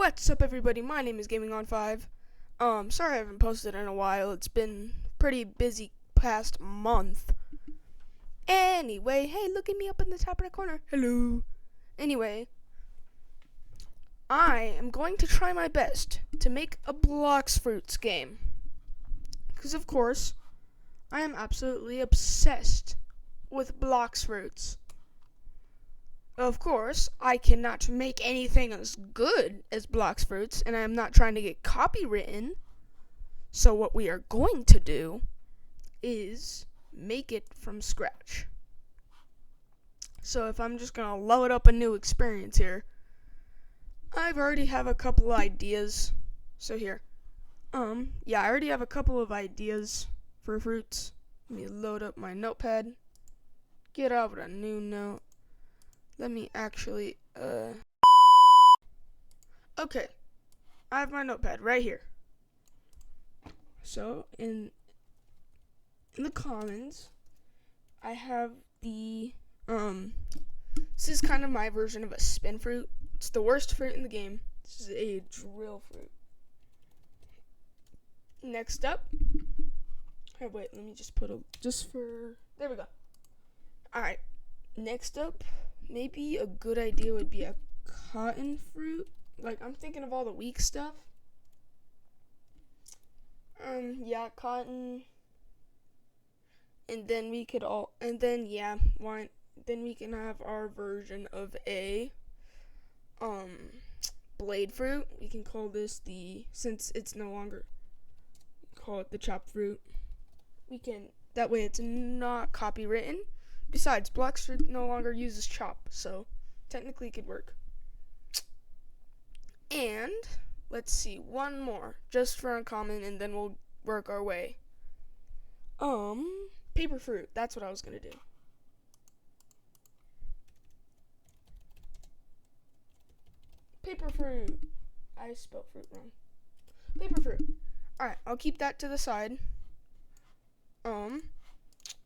What's up, everybody? My name is Gaming on 5. Sorry I haven't posted in a while. It's been pretty busy past month. Anyway, hey, look at me up in the top right corner. Hello. Anyway, I am going to try my best to make a Blox Fruits game. Because, of course, I am absolutely obsessed with Blox Fruits. Of course, I cannot make anything as good as Blox Fruits, and I am not trying to get copywritten. So what we are going to do is make it from scratch. So if I'm just going to load up a new experience here, I already have a couple ideas. So here, I already have a couple of ideas for fruits. Let me load up my notepad, get out with a new note. Let me actually, okay, I have my notepad right here. So, in the commons, I have the, this is kind of my version of a spin fruit. It's the worst fruit in the game. This is a drill fruit. Next up, let me just put there we go. Alright, next up, maybe a good idea would be a cotton fruit. Like, I'm thinking of all the weak stuff. Cotton. And then we could then we can have our version of a, blade fruit. We can call this since it's no longer, call it the chopped fruit. That way it's not copywritten. Besides, Blox Fruit no longer uses chop, so technically it could work. And let's see, one more, just for uncommon, and then we'll work our way. Paper fruit. That's what I was gonna do. Paper fruit. I spelled fruit wrong. Paper fruit. Alright, I'll keep that to the side.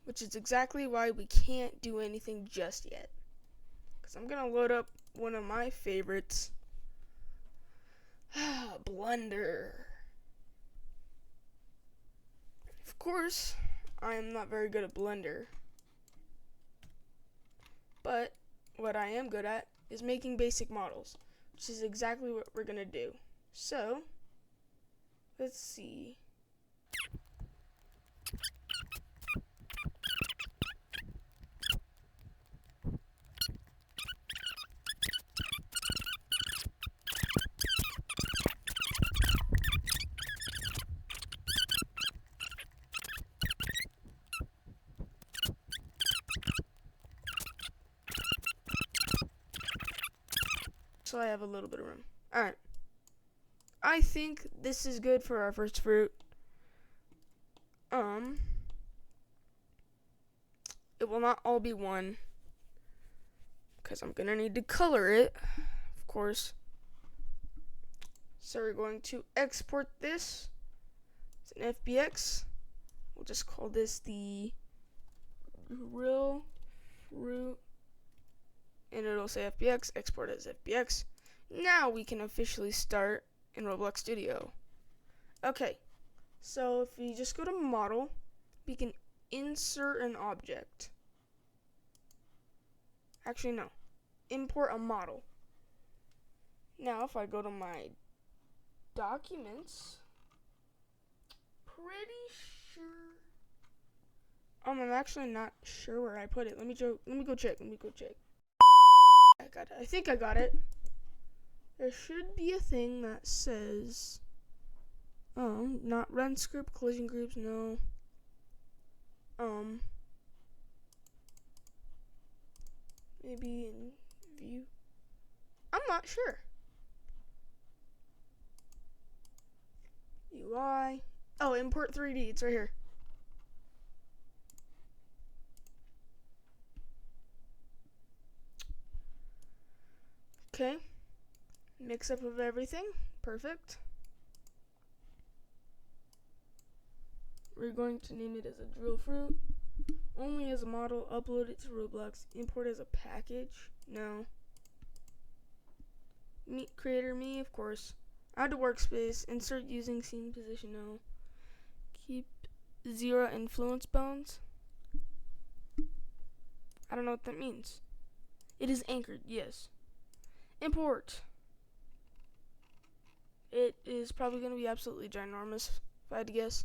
Which is exactly why we can't do anything just yet. Because I'm going to load up one of my favorites. Blender. Of course, I am not very good at Blender. But what I am good at is making basic models. Which is exactly what we're going to do. So, let's see. So I have a little bit of room. Alright. I think this is good for our first fruit. It will not all be one, because I'm going to need to color it, of course. So we're going to export this. It's an FBX. We'll just call this the real fruit. And it'll say FBX, export as FBX. Now we can officially start in Roblox Studio. Okay, so if we just go to model, we can insert an object. Actually, no. Import a model. Now, if I go to my documents, pretty sure. I'm actually not sure where I put it. Let me go check. I got it. I think I got it. There should be a thing that says, not run script, collision groups, no. Maybe in view. I'm not sure. UI. Oh, import 3D. It's right here. Okay. Mix up of everything. Perfect. We're going to name it as a drill fruit. Only as a model. Upload it to Roblox. Import as a package. No. me, of course. Add to workspace. Insert using scene position. No. Keep 0 influence bounds. I don't know what that means. It is anchored. Yes. Import. It is probably going to be absolutely ginormous, if I had to guess.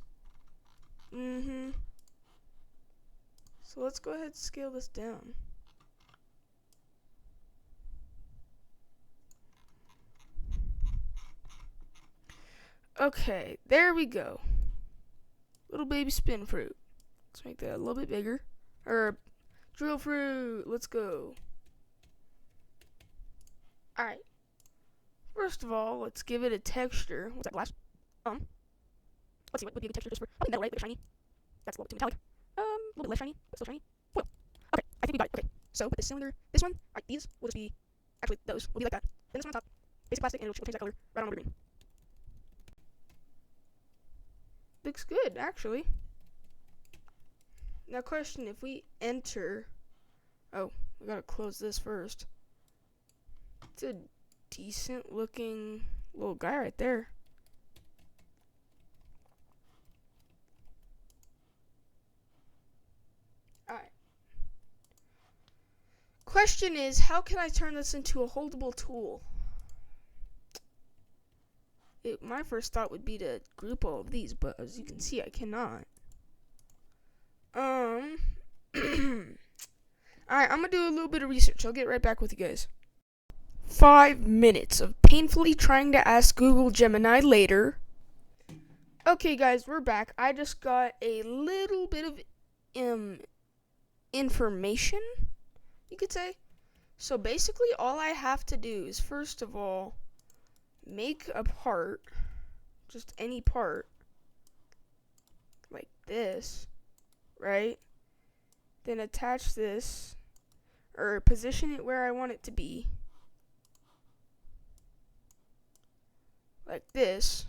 So let's go ahead and scale this down. Okay, there we go. Little baby spin fruit. Let's make that a little bit bigger. Or drill fruit. Let's go. Alright. First of all, let's give it a texture. What's that, glass? Let's see, what would be a good texture just for probably metal, right? A bit shiny. That's a little bit too metallic. A little bit less shiny, but still shiny. Foil. Okay, I think we got it. Okay, so with this cylinder, this one, alright, these will just be, actually, those will be like that. Then this one on top, basic plastic, and it'll change that color right on over green. Looks good, actually. Now, question, if we enter, oh, we gotta close this first. It's a decent looking little guy right there. Alright. Question is, how can I turn this into a holdable tool? My first thought would be to group all of these, but as you can see, I cannot. Alright, I'm gonna do a little bit of research. I'll get right back with you guys. 5 minutes of painfully trying to ask Google Gemini later. Okay, guys, we're back. I just got a little bit of information, you could say. So basically, all I have to do is, first of all, make a part, just any part, like this, right? Then attach this, or position it where I want it to be, like this.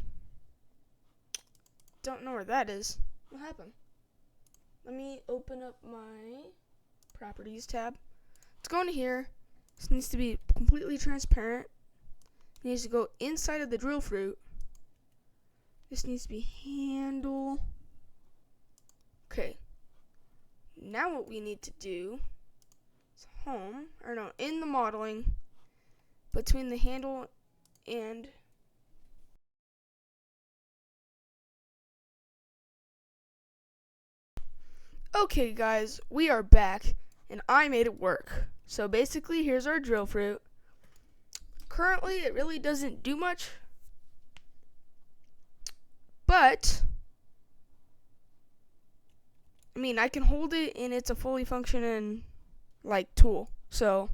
Don't know where that is. What happened? Let me open up my properties tab. Let's go into here. This needs to be completely transparent. It needs to go inside of the drill fruit. This needs to be handle. Okay. Now what we need to do is home, or no, in the modeling, between the handle and okay, guys, we are back, and I made it work. So basically, here's our drill fruit. Currently, it really doesn't do much, but I mean, I can hold it, and it's a fully functioning like tool. So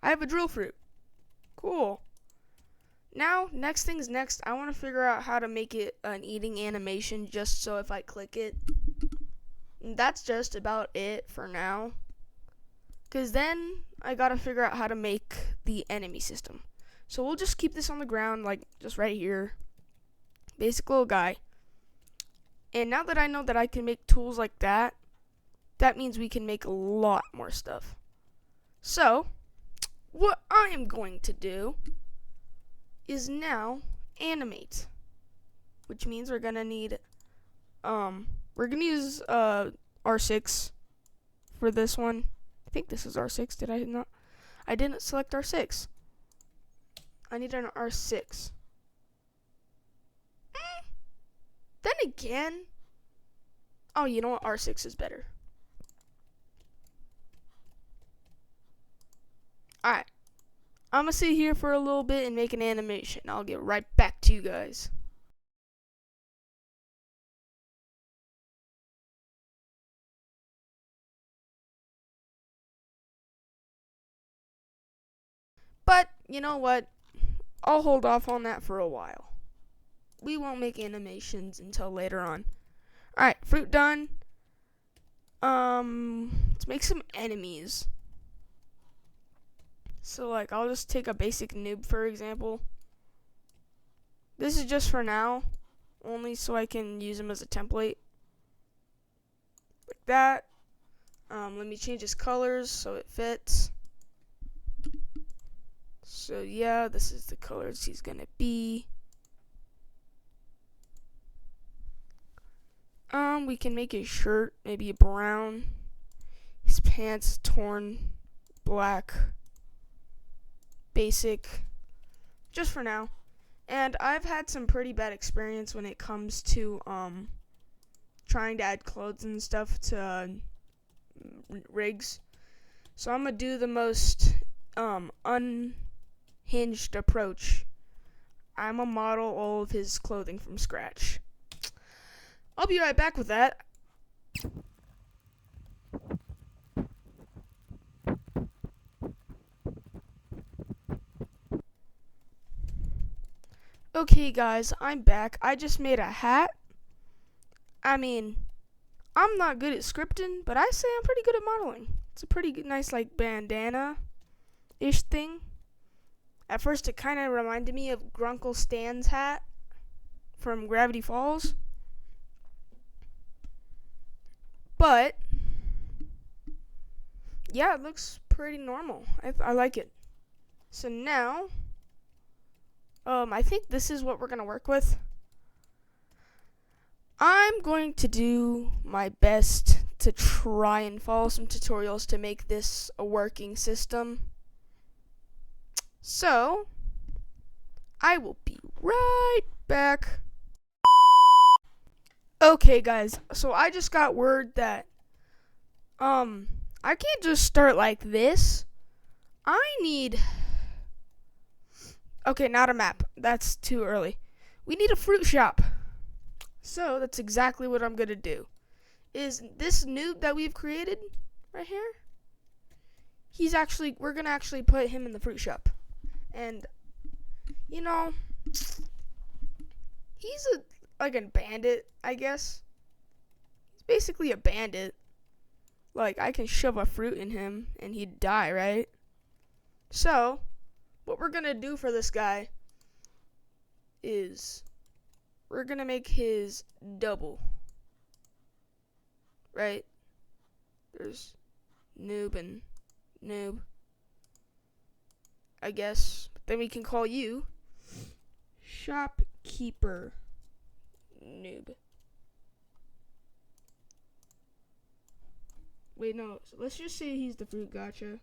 I have a drill fruit. Cool. Now, next thing's next. I want to figure out how to make it an eating animation, just so if I click it. And that's just about it for now. Because then I gotta figure out how to make the enemy system. So we'll just keep this on the ground, like just right here. Basic little guy. And now that I know that I can make tools like that, that means we can make a lot more stuff. So, what I am going to do is now animate. Which means we're gonna need, we're gonna use R6 for this one. I think this is R6. Did I not? I didn't select R6. I need an R6. Then again, oh, you know what? R6 is better. Alright. I'm gonna sit here for a little bit and make an animation. I'll get right back to you guys. But, you know what? I'll hold off on that for a while. We won't make animations until later on. Alright, fruit done. Let's make some enemies. So, like, I'll just take a basic noob, for example. This is just for now, only so I can use him as a template. Like that. Let me change his colors so it fits. So yeah, this is the colors he's gonna be. We can make his shirt maybe brown. His pants torn black. Basic. Just for now. And I've had some pretty bad experience when it comes to trying to add clothes and stuff to rigs. So I'm gonna do the most unhinged approach. I'm gonna model all of his clothing from scratch. I'll be right back with that. Okay guys, I'm back. I just made a hat. I mean, I'm not good at scripting, but I say I'm pretty good at modeling. It's a pretty nice like bandana-ish thing. At first it kind of reminded me of Grunkle Stan's hat from Gravity Falls. But yeah, it looks pretty normal. I like it. So now, I think this is what we're gonna work with. I'm going to do my best to try and follow some tutorials to make this a working system. So, I will be right back. Okay guys, so I just got word that I can't just start like this. I need not a map. That's too early. We need a fruit shop. So that's exactly what I'm gonna do. Is this noob that we've created right here? We're gonna actually put him in the fruit shop. And you know, he's like a bandit, I guess. He's basically a bandit. Like, I can shove a fruit in him and he'd die, right? So, what we're gonna do for this guy is we're gonna make his double. Right? There's noob and noob, I guess. But then we can call you shopkeeper noob. Wait, no. So let's just say he's the fruit gotcha.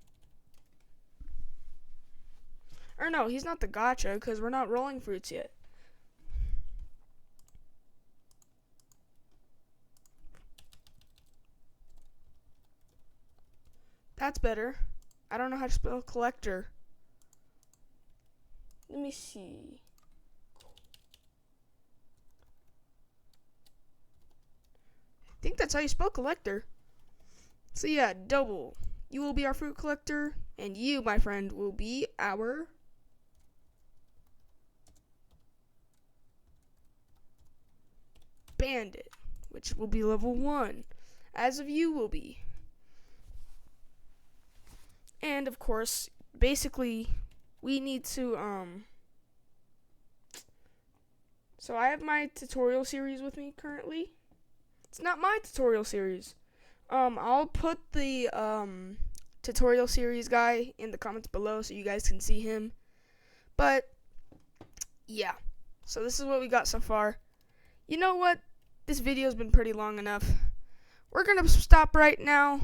Or no, he's not the gotcha because we're not rolling fruits yet. That's better. I don't know how to spell collector. Let me see. I think that's how you spell collector. So yeah, double. You will be our fruit collector, and you, my friend, will be our bandit, which will be level 1, as of you will be. And of course, basically, we need to so I have my tutorial series with me currently. It's not my tutorial series. I'll put the tutorial series guy in the comments below so you guys can see him. But yeah, so this is what we got so far. You know what? This video's been pretty long enough. We're gonna stop right now,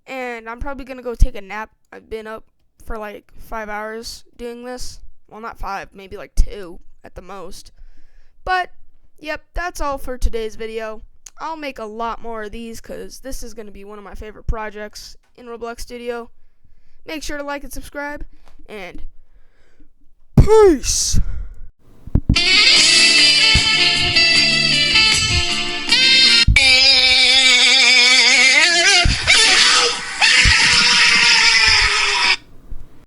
and I'm probably gonna go take a nap. I've been up for like 5 hours doing this. Well, not 5, maybe like 2 at the most. But yep, that's all for today's video. I'll make a lot more of these because this is going to be one of my favorite projects in Roblox Studio. Make sure to like and subscribe, and peace!